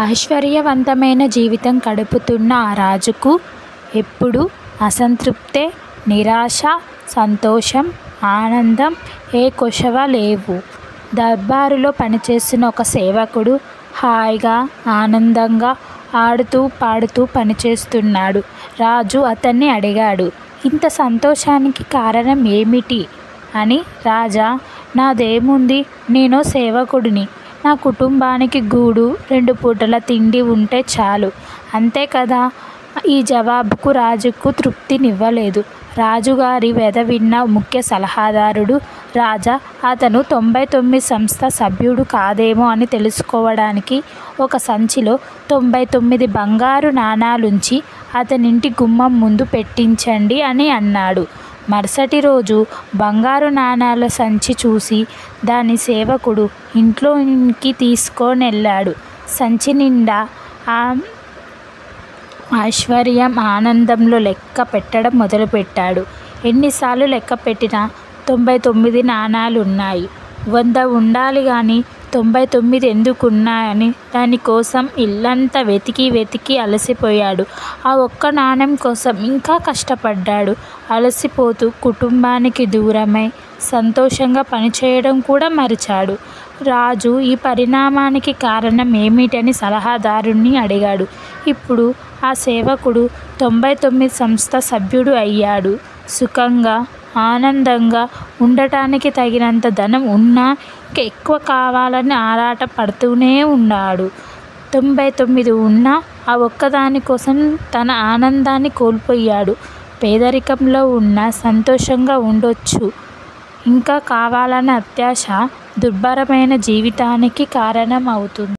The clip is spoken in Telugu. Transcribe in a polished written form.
ఐశ్వర్యవంతమైన జీవితం గడుపుతున్న ఆ రాజుకు ఎప్పుడూ అసంతృప్తే, నిరాశ, సంతోషం, ఆనందం ఏ కొసవా లేవు. దర్బారులో పనిచేస్తున్న ఒక సేవకుడు హాయిగా, ఆనందంగా ఆడుతూ పాడుతూ పనిచేస్తున్నాడు. రాజు అతన్ని అడిగాడు, ఇంత సంతోషానికి కారణం ఏమిటి అని. రాజా, నాదేముంది, నేనో సేవకుడిని. నా కుటుంబానికి గూడు, 2 పూటల తిండి ఉంటే చాలు, అంతే కదా. ఈ జవాబుకు రాజుకు తృప్తినివ్వలేదు. రాజుగారి వెధ విన్న ముఖ్య సలహాదారుడు, రాజా, అతను 99 సంస్థ సభ్యుడు కాదేమో అని తెలుసుకోవడానికి ఒక సంచిలో 99 బంగారు నాణాలుంచి అతనింటి గుమ్మం ముందు పెట్టించండి అని అన్నాడు. మరుసటి రోజు బంగారు నాణాల సంచి చూసి దాని సేవకుడు ఇంట్లోకి తీసుకొనెళ్ళాడు. సంచి నిండా ఐశ్వర్యం, ఆనందంలో లెక్క పెట్టడం మొదలుపెట్టాడు. ఎన్నిసార్లు లెక్క పెట్టినా 99 నాణాలున్నాయి. 100 ఉండాలి గాని 99 ఎందుకున్నాయని దానికోసం ఇల్లంతా వెతికి వెతికి అలసిపోయాడు. ఆ ఒక్క నాణెం కోసం ఇంకా కష్టపడ్డాడు. అలసిపోతూ కుటుంబానికి దూరమై సంతోషంగా పనిచేయడం కూడా మరిచాడు. రాజు ఈ పరిణామానికి కారణం ఏమిటని సలహాదారుణ్ణి అడిగాడు. ఇప్పుడు ఆ సేవకుడు 99 సంస్థ సభ్యుడు అయ్యాడు. సుఖంగా, ఆనందంగా ఉండటానికి తగినంత ధనం ఉన్నా ఇంకా ఎక్కువ కావాలని ఆరాట పడుతూనే ఉన్నాడు. 99 ఉన్నా ఆ ఒక్కదాని కోసం తన ఆనందాన్ని కోల్పోయాడు. పేదరికంలో ఉన్నా సంతోషంగా ఉండొచ్చు. ఇంకా కావాలన్న అత్యాశ దుర్భరమైన జీవితానికి కారణం అవుతుంది.